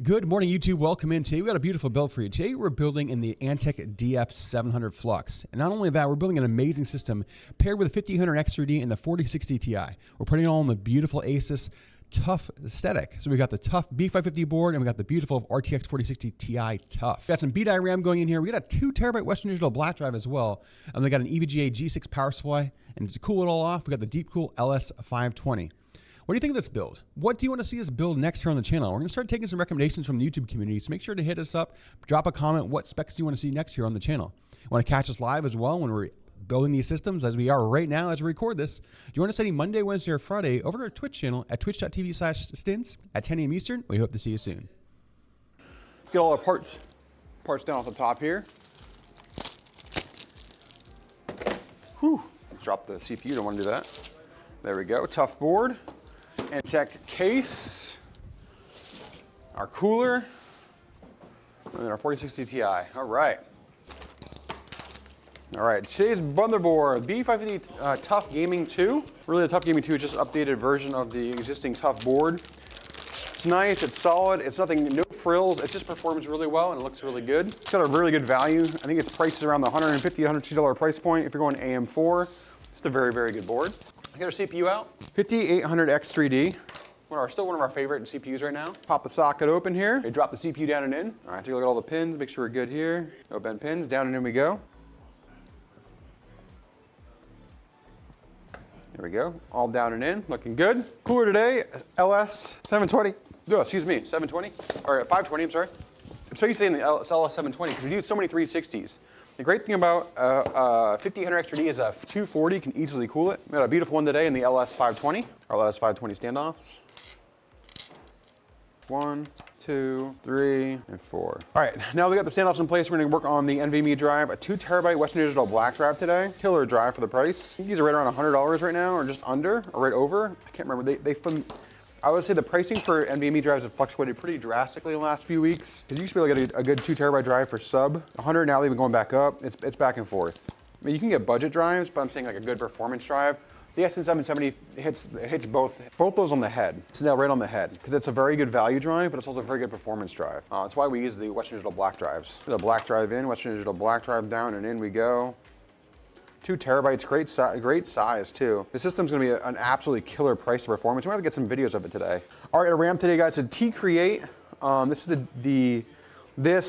Good morning, YouTube. Welcome in. Today we got a beautiful build for you. Today we're building in the ANTEC DF700 FLUX. And not only that, we're building an amazing system paired with the 5800 X3D and the 4060 Ti. We're putting it all in the beautiful Asus tough aesthetic. So we got the tough B550 board and we got the beautiful RTX 4060 Ti tough. We got some BDI RAM going in here. We got a 2 terabyte Western Digital black drive as well. And we got an EVGA G6 power supply. And to cool it all off, we got the Deepcool LS520. What do you think of this build? What do you want to see us build next here on the channel? We're going to start taking some recommendations from the YouTube community, so make sure to hit us up, drop a comment, what specs do you want to see next here on the channel. You want to catch us live as well when we're building these systems, as we are right now as we record this. Do you want to see Monday, Wednesday, or Friday over to our Twitch channel at twitch.tv/stints at 10 a.m. Eastern? We hope to see you soon. Let's get all our parts down off the top here. Whew. Let's drop the CPU, don't want to do that. There we go, tough board. ANTEC case, our cooler, and then our 4060 Ti. All right, today's motherboard, B550 Tough Gaming 2. Really, the Tough Gaming 2 is just an updated version of the existing Tough board. It's nice, it's solid, it's nothing, no frills, it just performs really well and it looks really good. It's got a really good value. I think it's priced around the $150, $102 price point if you're going AM4. It's a very, very good board. I got our CPU out, 5800 X3D. Still one of our favorite CPUs right now. Pop the socket open here. We drop the CPU down and in. All right, take a look at all the pins, make sure we're good here. No bent pins, down and in we go. There we go, all down and in, looking good. Cooler today, LS720. No, excuse me, 720, or 520, I'm sorry. I'm so used to saying the LS720 because we do so many 360s. The great thing about 5800 X3D is a 240 can easily cool it. We got a beautiful one today in the LS520. Our LS520 standoffs. 1, 2, 3, and 4. All right, now we got the standoffs in place. We're gonna work on the NVMe drive, a 2 terabyte Western Digital black drive today. Killer drive for the price. I think these are right around $100 right now, or just under, or right over. I can't remember. I would say the pricing for NVMe drives have fluctuated pretty drastically in the last few weeks. Because you used to be able to get a good 2 terabyte drive for sub 100, now they've been going back up. It's back and forth. I mean, you can get budget drives, but I'm saying like a good performance drive. The SN770 hits both those on the head. It's nailed right on the head, because it's a very good value drive, but it's also a very good performance drive. That's why we use the Western Digital black drives. The black drive in, Western Digital black drive down, and in we go. 2 terabytes, great size too. The system's gonna be an absolutely killer price to performance. We're gonna have to get some videos of it today. All right, our RAM today, guys, is a T-Create. This is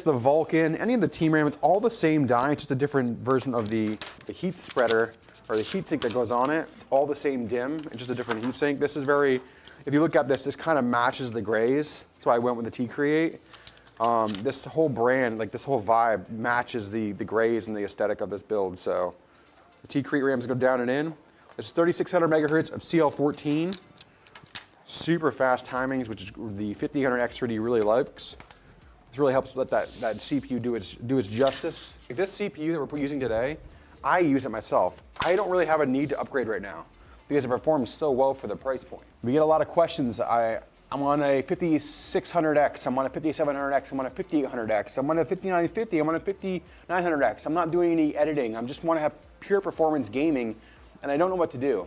the Vulcan, any of the Team RAM, it's all the same die, it's just a different version of the heat spreader or the heat sink that goes on it. It's all the same DIMM, it's just a different heat sink. This is very, if you look at this kind of matches the grays. That's why I went with the T-Create. This whole brand, like this whole vibe matches the grays and the aesthetic of this build, so. The T-Create RAMs go down and in. It's 3600 megahertz of CL14. Super fast timings, which is the 5800 X3D really likes. This really helps let that CPU do its justice. Like this CPU that we're using today, I use it myself. I don't really have a need to upgrade right now because it performs so well for the price point. We get a lot of questions. I'm on a 5600X, I'm on a 5700X, I'm on a 5800X, I'm on a 5950, I'm on a 5900X. I'm not doing any editing. I just want to have pure performance gaming, and I don't know what to do.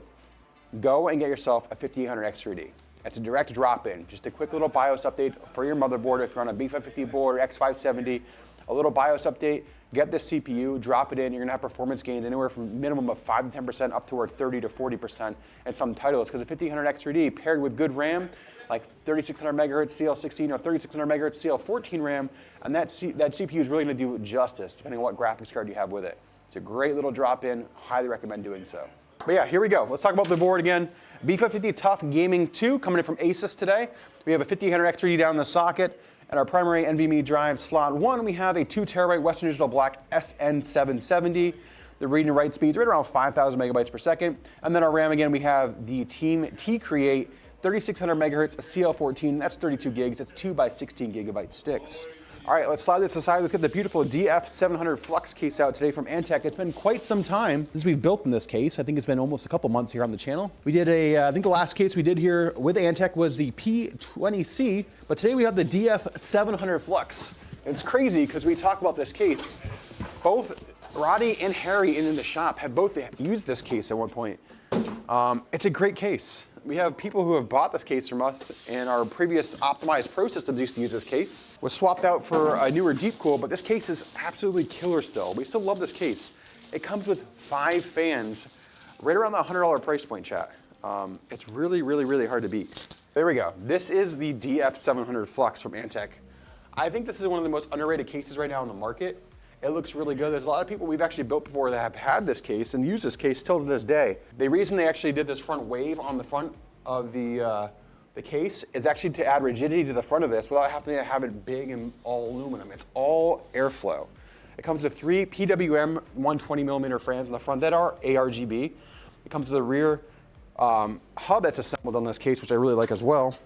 Go and get yourself a 5800 X3D. It's a direct drop-in, just a quick little BIOS update for your motherboard. If you're on a B550 board or X570, a little BIOS update, get this CPU, drop it in, you're gonna have performance gains anywhere from minimum of 5 to 10% up toward 30 to 40% in some titles, because a 5800 X3D paired with good RAM, like 3600 megahertz CL16 or 3600 megahertz CL14 RAM, and that CPU is really gonna do justice, depending on what graphics card you have with it. It's a great little drop-in, highly recommend doing so. But yeah, here we go. Let's talk about the board again. B550 Tough Gaming 2 coming in from Asus today. We have a 5800 X3D down in the socket, and our primary NVMe drive slot 1, we have a 2 terabyte Western Digital black SN770. The read and write speeds right around 5,000 megabytes per second. And then our RAM again, we have the Team T-Create 3600 megahertz CL14, that's 32 gigs, it's 2 by 16 gigabyte sticks. All right, let's slide this aside. Let's get the beautiful DF700 FLUX case out today from ANTEC. It's been quite some time since we've built in this case. I think it's been almost a couple months here on the channel. We did I think the last case we did here with ANTEC was the P20C, but today we have the DF700 FLUX. It's crazy because we talk about this case. Both Roddy and Harry in the shop have both used this case at one point. It's a great case. We have people who have bought this case from us, and our previous optimized Pro systems used to use this case. Was swapped out for a newer Deepcool, but this case is absolutely killer still. We still love this case. It comes with 5 fans, right around the $100 price point, chat. It's really, really, really hard to beat. There we go. This is the DF700 FLUX from ANTEC. I think this is one of the most underrated cases right now in the market. It looks really good. There's a lot of people we've actually built before that have had this case and use this case still to this day. The reason they actually did this front wave on the front of the case is actually to add rigidity to the front of this without having to have it big and all aluminum. It's all airflow. It comes with 3 PWM 120mm fans in the front that are ARGB. It comes with a rear hub that's assembled on this case, which I really like as well.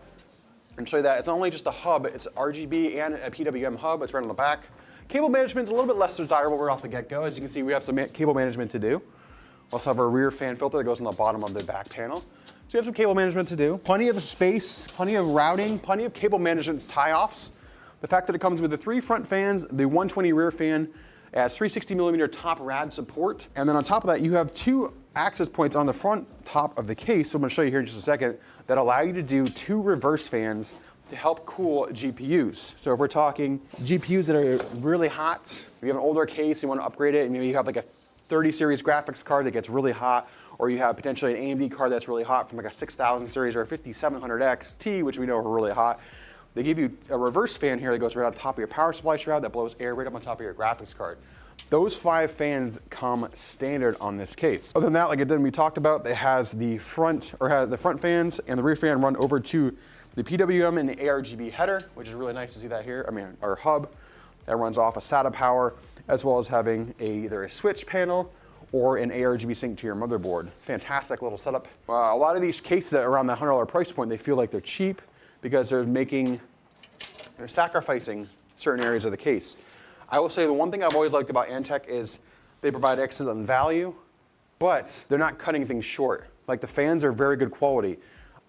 And show you that it's not only just a hub, it's RGB and a PWM hub. It's right on the back. Cable management is a little bit less desirable right off the get-go. As you can see, we have some cable management to do. We also have our rear fan filter that goes on the bottom of the back panel. So you have some cable management to do. Plenty of space, plenty of routing, plenty of cable management tie-offs. The fact that it comes with the 3 front fans, the 120 rear fan, it has 360mm top rad support. And then on top of that, you have 2 access points on the front top of the case. So I'm gonna show you here in just a second that allow you to do 2 reverse fans to help cool GPUs. So if we're talking GPUs that are really hot, if you have an older case, you want to upgrade it, and maybe you have like a 30 series graphics card that gets really hot, or you have potentially an AMD card that's really hot from like a 6000 series or a 5700 XT, which we know are really hot. They give you a reverse fan here that goes right on top of your power supply shroud that blows air right up on top of your graphics card. Those 5 fans come standard on this case. Other than that, like we talked about, it has the front fans and the rear fan run over to the PWM and the ARGB header, which is really nice to see that here. I mean, our hub that runs off a SATA power, as well as having either a switch panel or an ARGB sync to your motherboard. Fantastic little setup. A lot of these cases that are around the $100 price point, they feel like they're cheap because they're sacrificing certain areas of the case. I will say the one thing I've always liked about ANTEC is they provide excellent value, but they're not cutting things short. Like the fans are very good quality.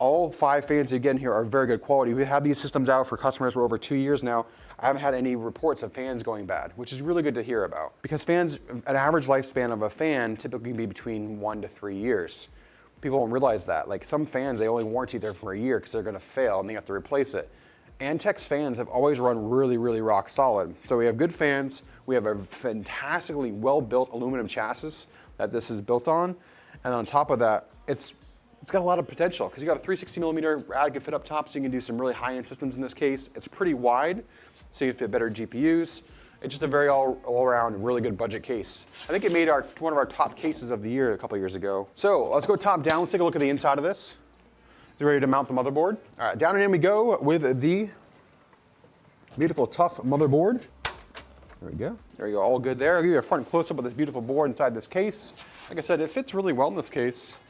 All 5 fans you get in here are very good quality. We've had these systems out for customers for over 2 years now. I haven't had any reports of fans going bad, which is really good to hear about. Because fans, an average lifespan of a fan typically can be between 1 to 3 years. People don't realize that. Like some fans, they only warranty there for a year because they're gonna fail and they have to replace it. ANTEC's fans have always run really, really rock solid. So we have good fans. We have a fantastically well-built aluminum chassis that this is built on. And on top of that, it's got a lot of potential because you got a 360mm rad can fit up top, so you can do some really high-end systems in this case. It's pretty wide, so you can fit better GPUs. It's just a very all-around really good budget case. I think it made one of our top cases of the year a couple years ago. So let's go top down. Let's take a look at the inside of this. Is it ready to mount the motherboard? All right, down and in we go with the beautiful tough motherboard. There we go. There you go, all good there. I'll give you a front close-up of this beautiful board inside this case. Like I said, it fits really well in this case.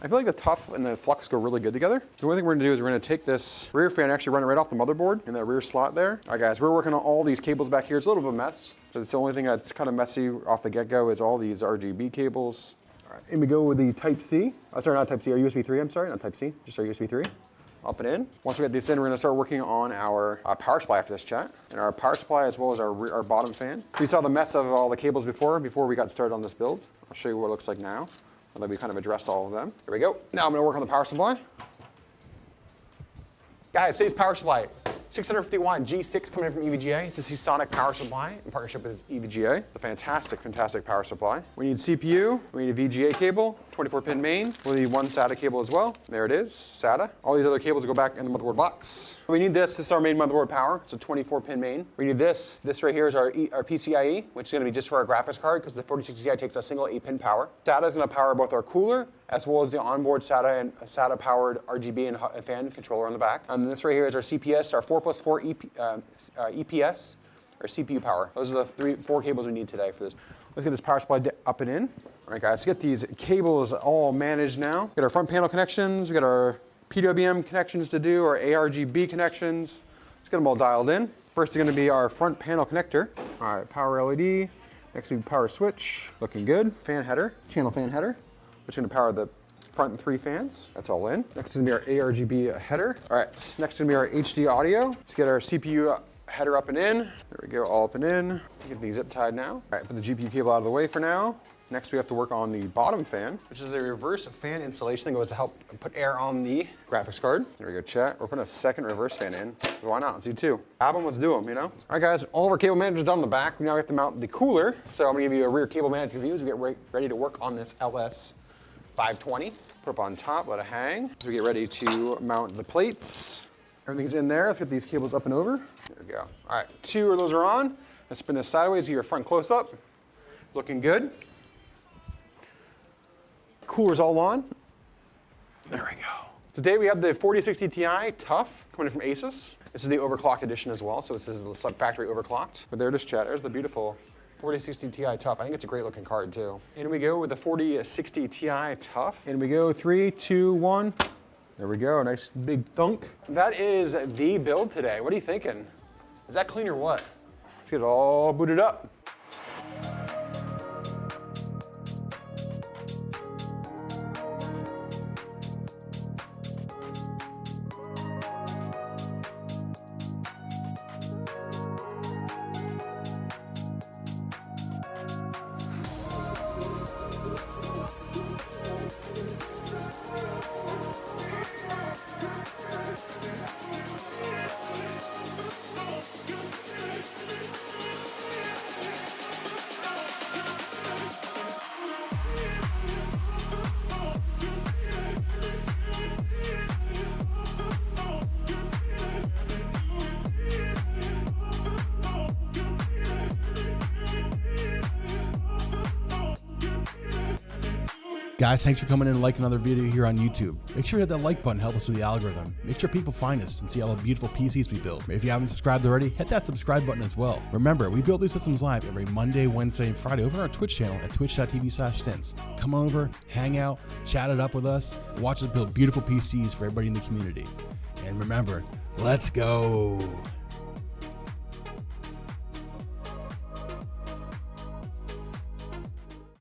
I feel like the tough and the flux go really good together. The one thing we're gonna do is we're gonna take this rear fan and actually run it right off the motherboard in that rear slot there. All right guys, we're working on all these cables back here. It's a little bit of a mess. So it's the only thing that's kind of messy off the get-go is all these RGB cables. All right, in we go with the Type-C. Oh, sorry, not Type-C, our USB 3, I'm sorry, not Type-C, just our USB 3. Up and in. Once we get this in, we're gonna start working on our power supply after this chat. And our power supply as well as our bottom fan. So you saw the mess of all the cables before we got started on this build. I'll show you what it looks like now. And then we kind of addressed all of them. Here we go. Now I'm gonna work on the power supply. Guys, today's power supply. 650 watt G6 coming in from EVGA. It's a Seasonic power supply in partnership with EVGA. It's a fantastic, fantastic power supply. We need CPU, we need a VGA cable, 24-pin main. We'll need one SATA cable as well. There it is, SATA. All these other cables go back in the motherboard box. We need this is our main motherboard power. It's a 24-pin main. We need this right here is our PCIe, which is gonna be just for our graphics card because the 4060 Ti takes a single 8-pin power. SATA is gonna power both our cooler as well as the onboard SATA and SATA-powered RGB and fan controller on the back. And this right here is our CPS, our 4+4 EPS, or CPU power. Those are the 4 cables we need today for this. Let's get this power supply up and in. All right, guys, let's get these cables all managed now. We got our front panel connections, we got our PWM connections to do, our ARGB connections. Let's get them all dialed in. First is gonna be our front panel connector. All right, power LED. Next we power switch, looking good. Fan header, channel fan header, which is gonna power the front 3 fans. That's all in. Next is gonna be our ARGB header. All right, next is gonna be our HD audio. Let's get our CPU header up and in. There we go, all up and in. Get these zip tied now. All right, put the GPU cable out of the way for now. Next, we have to work on the bottom fan, which is a reverse fan installation that goes to help put air on the graphics card. There we go, chat. We're putting a second reverse fan in. Why not? Let's do two. Have them, let's do them, you know? All right, guys, all of our cable managers done on the back. Now we have to mount the cooler. So I'm gonna give you a rear cable management view as we get ready to work on this LS520. Put up on top, let it hang. As we get ready to mount the plates. Everything's in there. Let's get these cables up and over. There we go. All right, two of those are on. Let's spin this sideways to your front close-up. Looking good. Cooler's all on. There we go. Today we have the 4060 Ti Tough coming in from Asus. This is the overclocked edition as well, so this is the factory overclocked. But there it is, chat. There's the beautiful 4060 Ti Tough. I think it's a great looking card too. In we go with the 4060 Ti Tough. In we go, 3, 2, 1. There we go, nice big thunk. That is the build today. What are you thinking? Is that clean or what? Let's get it all booted up. Guys, thanks for coming in and liking another video here on YouTube. Make sure to hit that like button, help us with the algorithm. Make sure people find us and see all the beautiful PCs we build. If you haven't subscribed already, hit that subscribe button as well. Remember, we build these systems live every Monday, Wednesday, and Friday over on our Twitch channel at twitch.tv/stints. Come over, hang out, chat it up with us, and watch us build beautiful PCs for everybody in the community. And remember, let's go.